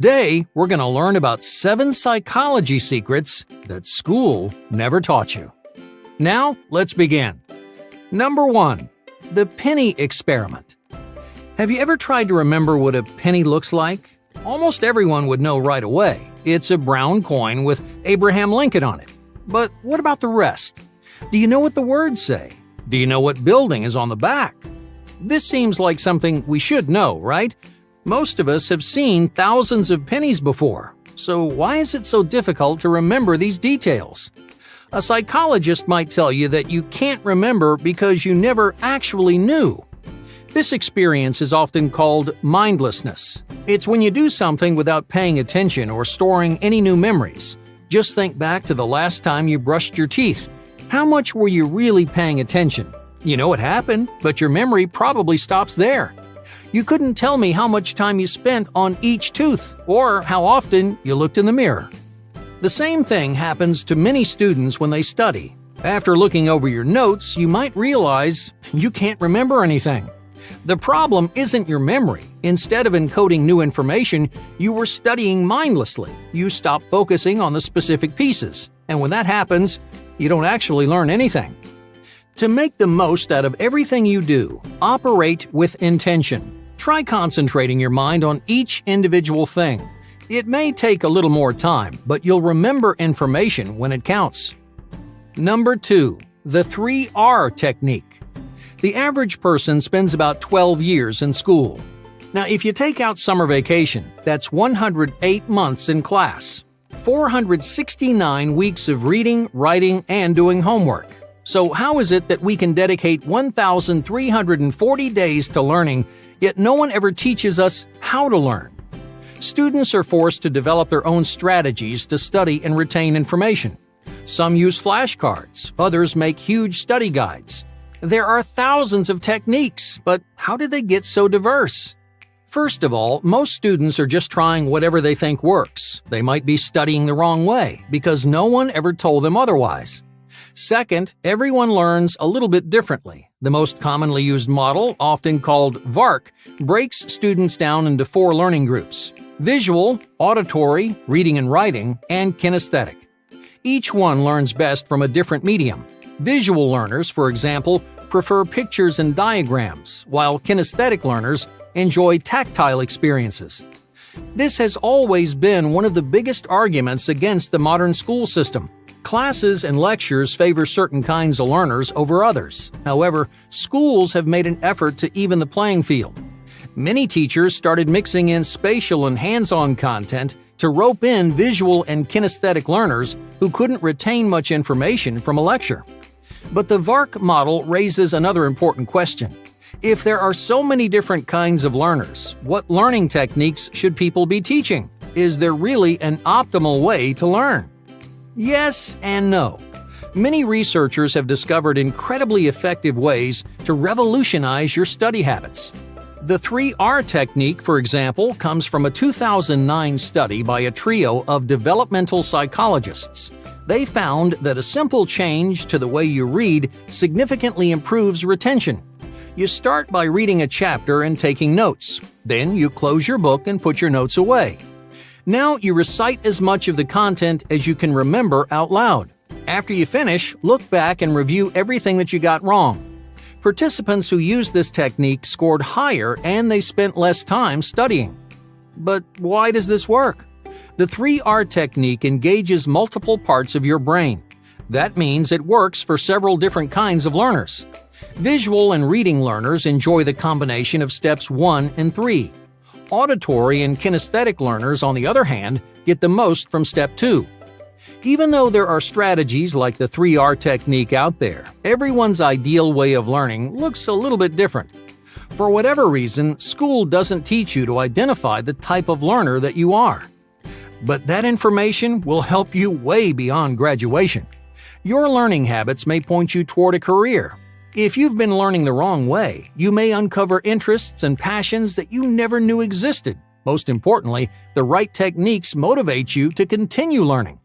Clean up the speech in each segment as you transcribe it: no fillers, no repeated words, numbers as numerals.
Today, we're going to learn about 7 psychology secrets that school never taught you. Now, let's begin. Number 1. The penny experiment. Have you ever tried to remember what a penny looks like? Almost everyone would know right away. It's a brown coin with Abraham Lincoln on it. But what about the rest? Do you know what the words say? Do you know what building is on the back? This seems like something we should know, right? Most of us have seen thousands of pennies before, so why is it so difficult to remember these details? A psychologist might tell you that you can't remember because you never actually knew. This experience is often called mindlessness. It's when you do something without paying attention or storing any new memories. Just think back to the last time you brushed your teeth. How much were you really paying attention? You know it happened, but your memory probably stops there. You couldn't tell me how much time you spent on each tooth or how often you looked in the mirror. The same thing happens to many students when they study. After looking over your notes, you might realize you can't remember anything. The problem isn't your memory. Instead of encoding new information, you were studying mindlessly. You stop focusing on the specific pieces. And when that happens, you don't actually learn anything. To make the most out of everything you do, operate with intention. Try concentrating your mind on each individual thing. It may take a little more time, but you'll remember information when it counts. Number 2. The 3R technique. The average person spends about 12 years in school. Now, if you take out summer vacation, that's 108 months in class, 469 weeks of reading, writing, and doing homework. So how is it that we can dedicate 1,340 days to learning, yet no one ever teaches us how to learn? Students are forced to develop their own strategies to study and retain information. Some use flashcards, others make huge study guides. There are thousands of techniques, but how did they get so diverse? First of all, most students are just trying whatever they think works. They might be studying the wrong way because no one ever told them otherwise. Second, everyone learns a little bit differently. The most commonly used model, often called VARK, breaks students down into 4 learning groups: visual, auditory, reading and writing, and kinesthetic. Each one learns best from a different medium. Visual learners, for example, prefer pictures and diagrams, while kinesthetic learners enjoy tactile experiences. This has always been one of the biggest arguments against the modern school system. Classes and lectures favor certain kinds of learners over others. However, schools have made an effort to even the playing field. Many teachers started mixing in spatial and hands-on content to rope in visual and kinesthetic learners who couldn't retain much information from a lecture. But the VARK model raises another important question. If there are so many different kinds of learners, what learning techniques should people be teaching? Is there really an optimal way to learn? Yes and no. Many researchers have discovered incredibly effective ways to revolutionize your study habits. The 3R technique, for example, comes from a 2009 study by a trio of developmental psychologists. They found that a simple change to the way you read significantly improves retention. You start by reading a chapter and taking notes. Then you close your book and put your notes away. Now you recite as much of the content as you can remember out loud. After you finish, look back and review everything that you got wrong. Participants who used this technique scored higher and they spent less time studying. But why does this work? The 3R technique engages multiple parts of your brain. That means it works for several different kinds of learners. Visual and reading learners enjoy the combination of steps 1 and 3. Auditory and kinesthetic learners, on the other hand, get the most from step 2. Even though there are strategies like the 3R technique out there, everyone's ideal way of learning looks a little bit different. For whatever reason, school doesn't teach you to identify the type of learner that you are. But that information will help you way beyond graduation. Your learning habits may point you toward a career. If you've been learning the wrong way, you may uncover interests and passions that you never knew existed. Most importantly, the right techniques motivate you to continue learning.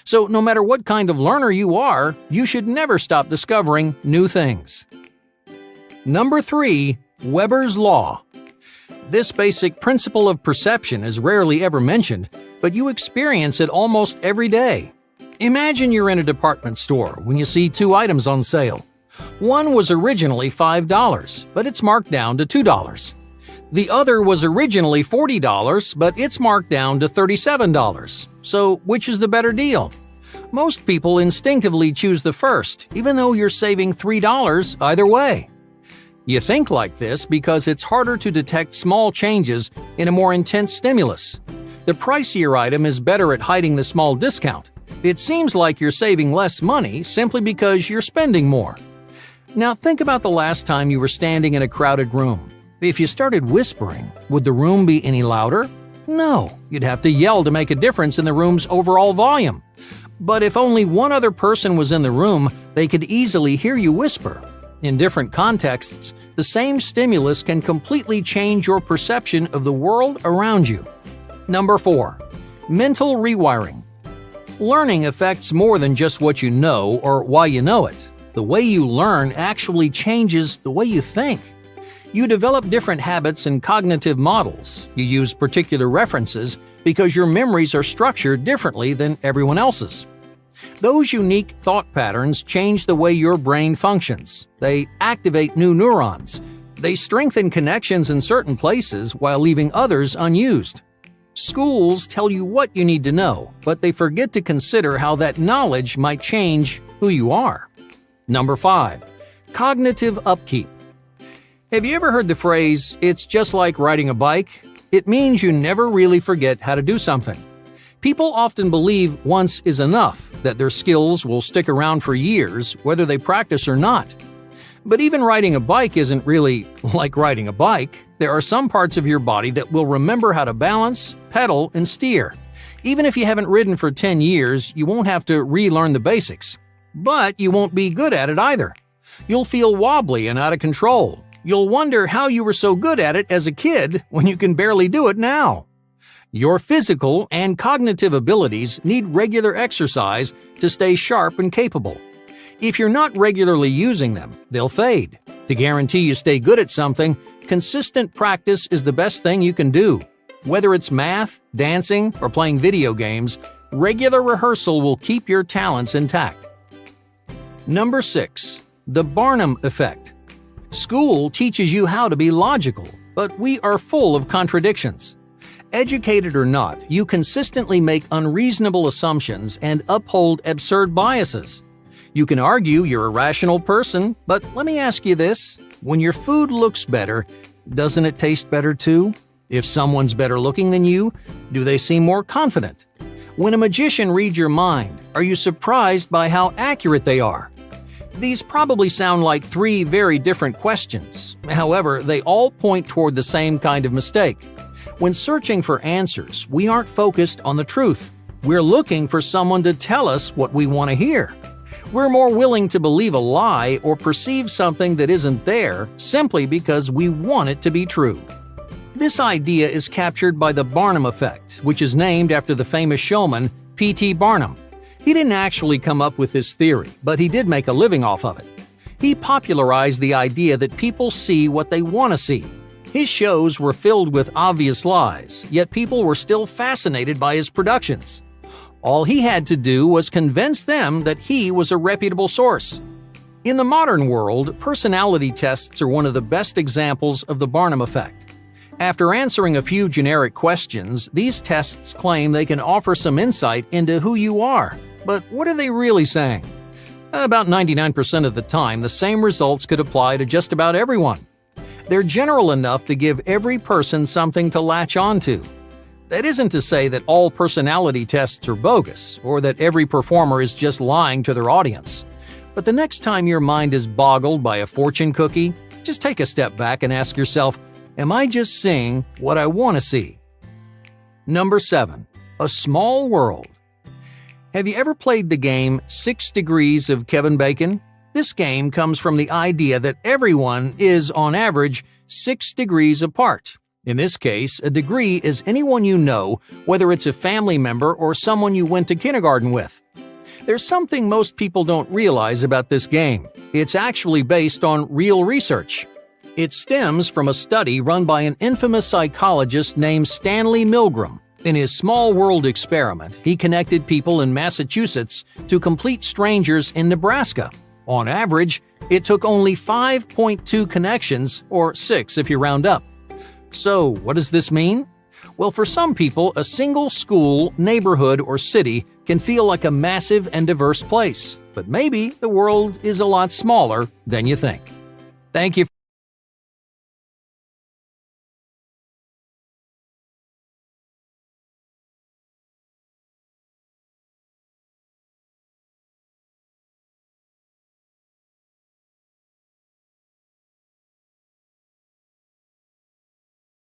So no matter what kind of learner you are, you should never stop discovering new things. Number 3. Weber's Law. This basic principle of perception is rarely ever mentioned, but you experience it almost every day. Imagine you're in a department store when you see two items on sale. One was originally $5, but it's marked down to $2. The other was originally $40, but it's marked down to $37. So, which is the better deal? Most people instinctively choose the first, even though you're saving $3 either way. You think like this because it's harder to detect small changes in a more intense stimulus. The pricier item is better at hiding the small discount. It seems like you're saving less money simply because you're spending more. Now think about the last time you were standing in a crowded room. If you started whispering, would the room be any louder? No, you'd have to yell to make a difference in the room's overall volume. But if only one other person was in the room, they could easily hear you whisper. In different contexts, the same stimulus can completely change your perception of the world around you. Number 4. Mental rewiring. Learning affects more than just what you know or why you know it. The way you learn actually changes the way you think. You develop different habits and cognitive models. You use particular references because your memories are structured differently than everyone else's. Those unique thought patterns change the way your brain functions. They activate new neurons. They strengthen connections in certain places while leaving others unused. Schools tell you what you need to know, but they forget to consider how that knowledge might change who you are. Number 5. Cognitive upkeep. Have you ever heard the phrase, "It's just like riding a bike"? It means you never really forget how to do something. People often believe once is enough, that their skills will stick around for years, whether they practice or not. But even riding a bike isn't really like riding a bike. There are some parts of your body that will remember how to balance, pedal, and steer. Even if you haven't ridden for 10 years, you won't have to relearn the basics. But you won't be good at it either. You'll feel wobbly and out of control. You'll wonder how you were so good at it as a kid when you can barely do it now. Your physical and cognitive abilities need regular exercise to stay sharp and capable. If you're not regularly using them, they'll fade. To guarantee you stay good at something, consistent practice is the best thing you can do. Whether it's math, dancing, or playing video games, regular rehearsal will keep your talents intact. Number 6. The Barnum Effect. School teaches you how to be logical, but we are full of contradictions. Educated or not, you consistently make unreasonable assumptions and uphold absurd biases. You can argue you're a rational person, but let me ask you this. When your food looks better, doesn't it taste better too? If someone's better looking than you, do they seem more confident? When a magician reads your mind, are you surprised by how accurate they are? These probably sound like 3 very different questions. However, they all point toward the same kind of mistake. When searching for answers, we aren't focused on the truth. We're looking for someone to tell us what we want to hear. We're more willing to believe a lie or perceive something that isn't there simply because we want it to be true. This idea is captured by the Barnum effect, which is named after the famous showman P.T. Barnum. He didn't actually come up with this theory, but he did make a living off of it. He popularized the idea that people see what they want to see. His shows were filled with obvious lies, yet people were still fascinated by his productions. All he had to do was convince them that he was a reputable source. In the modern world, personality tests are one of the best examples of the Barnum effect. After answering a few generic questions, these tests claim they can offer some insight into who you are. But what are they really saying? About 99% of the time, the same results could apply to just about everyone. They're general enough to give every person something to latch onto. That isn't to say that all personality tests are bogus, or that every performer is just lying to their audience. But the next time your mind is boggled by a fortune cookie, just take a step back and ask yourself, am I just seeing what I want to see? Number 7. A Small World. Have you ever played the game 6 Degrees of Kevin Bacon? This game comes from the idea that everyone is, on average, 6 degrees apart. In this case, a degree is anyone you know, whether it's a family member or someone you went to kindergarten with. There's something most people don't realize about this game. It's actually based on real research. It stems from a study run by an infamous psychologist named Stanley Milgram. In his small world experiment, he connected people in Massachusetts to complete strangers in Nebraska. On average, it took only 5.2 connections, or 6 if you round up. So, what does this mean? Well, for some people, a single school, neighborhood, or city can feel like a massive and diverse place. But maybe the world is a lot smaller than you think. Thank you.